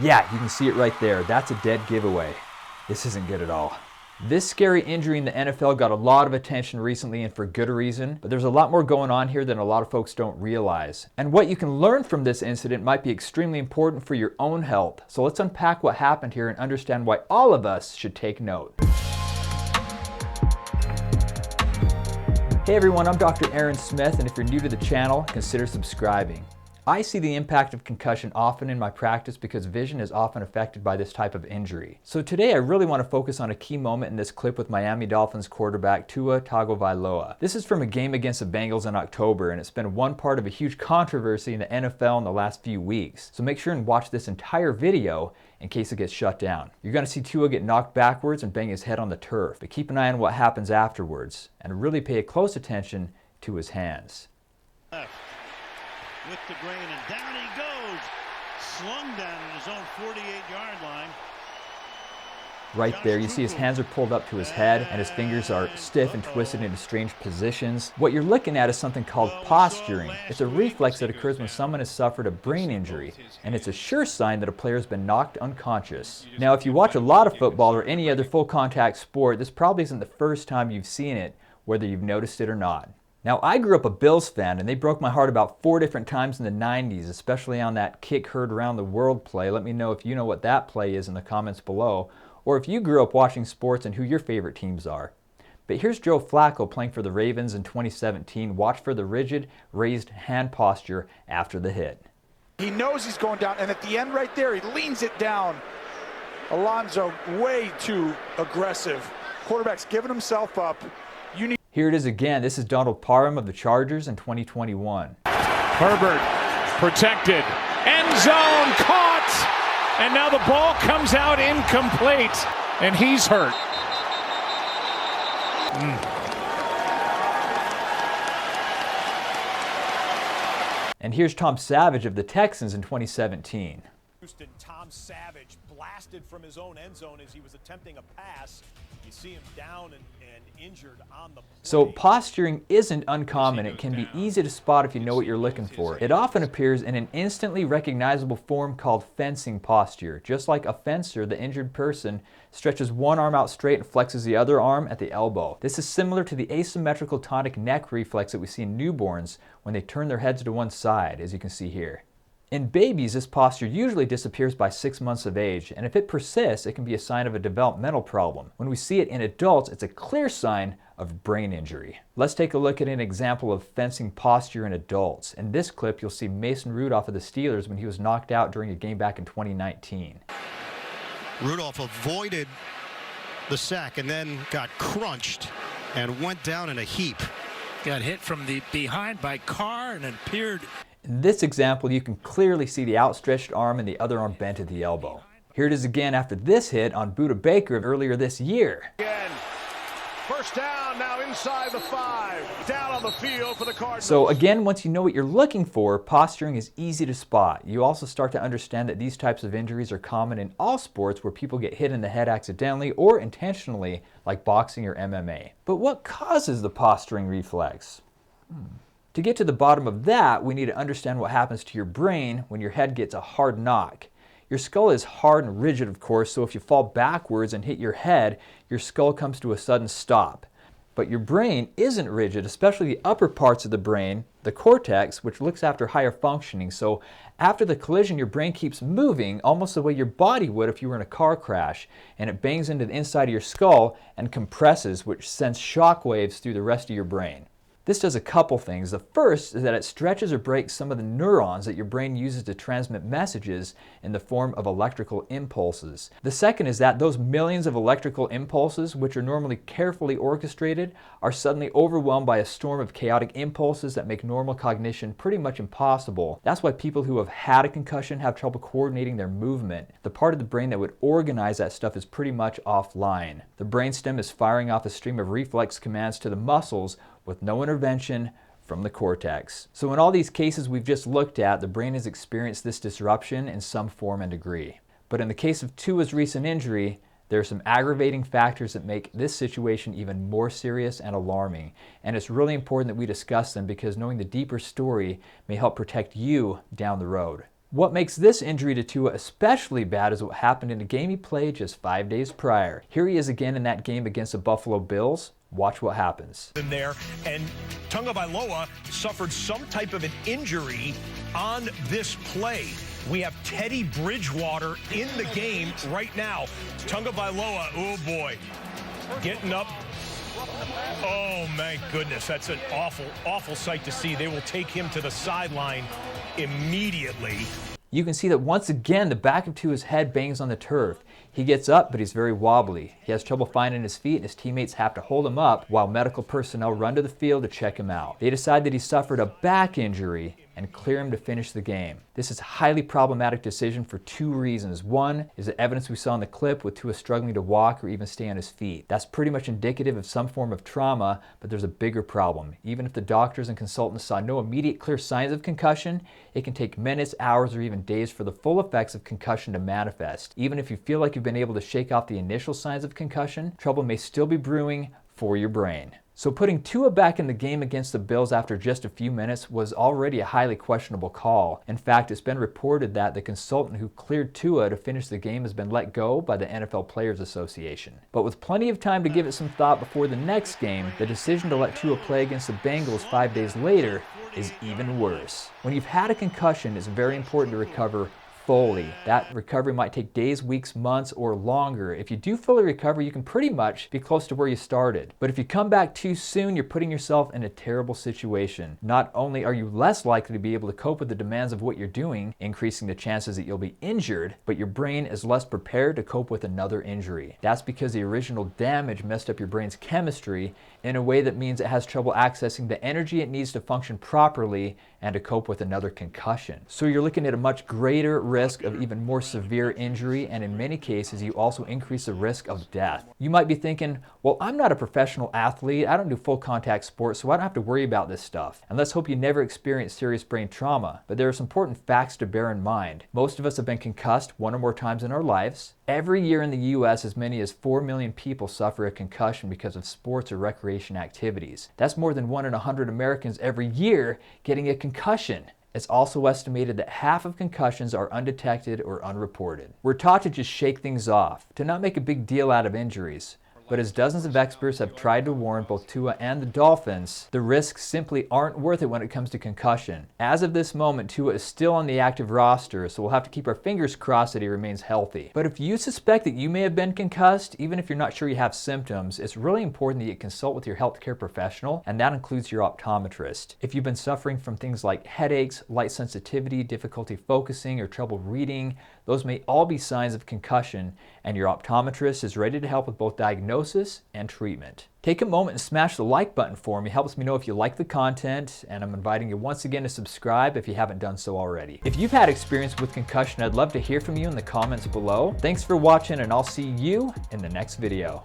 Yeah, you can see it right there. That's a dead giveaway. This isn't good at all. This scary injury in the NFL got a lot of attention recently, and for good reason, but there's a lot more going on here than a lot of folks don't realize. And what you can learn from this incident might be extremely important for your own health. So let's unpack what happened here and understand why all of us should take note. Hey everyone, I'm Dr. Aaron Smith, and if you're new to the channel, consider subscribing. I see the impact of concussion often in my practice because vision is often affected by this type of injury. So today I really want to focus on a key moment in this clip with Miami Dolphins quarterback Tua Tagovailoa. This is from a game against the Bengals in October, and it's been one part of a huge controversy in the NFL in the last few weeks. So make sure and watch this entire video in case it gets shut down. You're going to see Tua get knocked backwards and bang his head on the turf, but keep an eye on what happens afterwards and really pay close attention to his hands. With the grain, and down he goes, slung down in his own 48-yard line. Right there, you see his hands are pulled up to his head and his fingers are stiff and twisted into strange positions. What you're looking at is something called posturing. It's a reflex that occurs when someone has suffered a brain injury, and it's a sure sign that a player has been knocked unconscious. Now, if you watch a lot of football or any other full contact sport, this probably isn't the first time you've seen it, whether you've noticed it or not. Now, I grew up a Bills fan, and they broke my heart about 4 different times in the 90s, especially on that kick heard around the world play. Let me know if you know what that play is in the comments below, or if you grew up watching sports and who your favorite teams are. But here's Joe Flacco playing for the Ravens in 2017. Watch for the rigid, raised hand posture after the hit. He knows he's going down, and at the end right there, he leans it down. Alonso, way too aggressive. Quarterback's giving himself up. Here it is again. This is Donald Parham of the Chargers in 2021. Herbert protected. End zone caught. And now the ball comes out incomplete. And he's hurt. And here's Tom Savage of the Texans in 2017. Houston, Tom Savage blasted from his own end zone as he was attempting a pass. You see him down and injured on the play. So posturing isn't uncommon. It can be easy to spot if you know what you're looking for. It often appears in an instantly recognizable form called fencing posture. Just like a fencer, the injured person stretches one arm out straight and flexes the other arm at the elbow. This is similar to the asymmetrical tonic neck reflex that we see in newborns when they turn their heads to one side, as you can see here. In babies, this posture usually disappears by 6 months of age, and if it persists, it can be a sign of a developmental problem. When we see it in adults, it's a clear sign of brain injury. Let's take a look at an example of fencing posture in adults. In this clip, you'll see Mason Rudolph of the Steelers when he was knocked out during a game back in 2019. Rudolph avoided the sack and then got crunched and went down in a heap. Got hit from the behind by Carr and appeared. In this example, you can clearly see the outstretched arm and the other arm bent at the elbow. Here it is again after this hit on Budda Baker earlier this year. Again. First down, now inside the 5. Down on the field for the Cardinals. So again, once you know what you're looking for, posturing is easy to spot. You also start to understand that these types of injuries are common in all sports where people get hit in the head accidentally or intentionally, like boxing or MMA. But what causes the posturing reflex? To get to the bottom of that, we need to understand what happens to your brain when your head gets a hard knock. Your skull is hard and rigid, of course, so if you fall backwards and hit your head, your skull comes to a sudden stop. But your brain isn't rigid, especially the upper parts of the brain, the cortex, which looks after higher functioning. So after the collision, your brain keeps moving almost the way your body would if you were in a car crash, and it bangs into the inside of your skull and compresses, which sends shock waves through the rest of your brain. This does a couple things. The first is that it stretches or breaks some of the neurons that your brain uses to transmit messages in the form of electrical impulses. The second is that those millions of electrical impulses, which are normally carefully orchestrated, are suddenly overwhelmed by a storm of chaotic impulses that make normal cognition pretty much impossible. That's why people who have had a concussion have trouble coordinating their movement. The part of the brain that would organize that stuff is pretty much offline. The brainstem is firing off a stream of reflex commands to the muscles with no intervention from the cortex. So in all these cases we've just looked at, the brain has experienced this disruption in some form and degree. But in the case of Tua's recent injury, there are some aggravating factors that make this situation even more serious and alarming. And it's really important that we discuss them because knowing the deeper story may help protect you down the road. What makes this injury to Tua especially bad is what happened in a game he played just 5 days prior. Here he is again in that game against the Buffalo Bills. Watch what happens. In there, and Tagovailoa suffered some type of an injury on this play. We have Teddy Bridgewater in the game right now. Tagovailoa, oh boy, getting up. Oh my goodness, that's an awful, awful sight to see. They will take him to the sideline immediately. You can see that once again the back of Tua's head bangs on the turf. He gets up, but he's very wobbly. He has trouble finding his feet, and his teammates have to hold him up while medical personnel run to the field to check him out. They decide that he suffered a back injury and clear him to finish the game. This is a highly problematic decision for two reasons. One is the evidence we saw in the clip with Tua struggling to walk or even stay on his feet. That's pretty much indicative of some form of trauma, but there's a bigger problem. Even if the doctors and consultants saw no immediate clear signs of concussion, it can take minutes, hours, or even days for the full effects of concussion to manifest. Even if you feel like you've been able to shake off the initial signs of concussion, trouble may still be brewing for your brain. So putting Tua back in the game against the Bills after just a few minutes was already a highly questionable call. In fact, it's been reported that the consultant who cleared Tua to finish the game has been let go by the NFL Players Association. But with plenty of time to give it some thought before the next game, the decision to let Tua play against the Bengals 5 days later is even worse. When you've had a concussion, it's very important to recover fully. That recovery might take days, weeks, months, or longer. If you do fully recover, you can pretty much be close to where you started. But if you come back too soon, you're putting yourself in a terrible situation. Not only are you less likely to be able to cope with the demands of what you're doing, increasing the chances that you'll be injured, but your brain is less prepared to cope with another injury. That's because the original damage messed up your brain's chemistry in a way that means it has trouble accessing the energy it needs to function properly and to cope with another concussion. So you're looking at a much greater risk of even more severe injury, and in many cases you also increase the risk of death. You might be thinking, well, I'm not a professional athlete, I don't do full contact sports, so I don't have to worry about this stuff. And let's hope you never experience serious brain trauma. But there are some important facts to bear in mind. Most of us have been concussed one or more times in our lives. Every year in the US, as many as 4 million people suffer a concussion because of sports or recreation activities. That's more than 1 in 100 Americans every year getting a concussion. It's also estimated that half of concussions are undetected or unreported. We're taught to just shake things off, to not make a big deal out of injuries. But as dozens of experts have tried to warn both Tua and the Dolphins, the risks simply aren't worth it when it comes to concussion. As of this moment, Tua is still on the active roster, so we'll have to keep our fingers crossed that he remains healthy. But if you suspect that you may have been concussed, even if you're not sure you have symptoms, it's really important that you consult with your healthcare professional, and that includes your optometrist. If you've been suffering from things like headaches, light sensitivity, difficulty focusing, or trouble reading, those may all be signs of concussion, and your optometrist is ready to help with both diagnosis and treatment. Take a moment and smash the like button for me. It helps me know if you like the content, and I'm inviting you once again to subscribe if you haven't done so already. If you've had experience with concussion, I'd love to hear from you in the comments below. Thanks for watching, and I'll see you in the next video.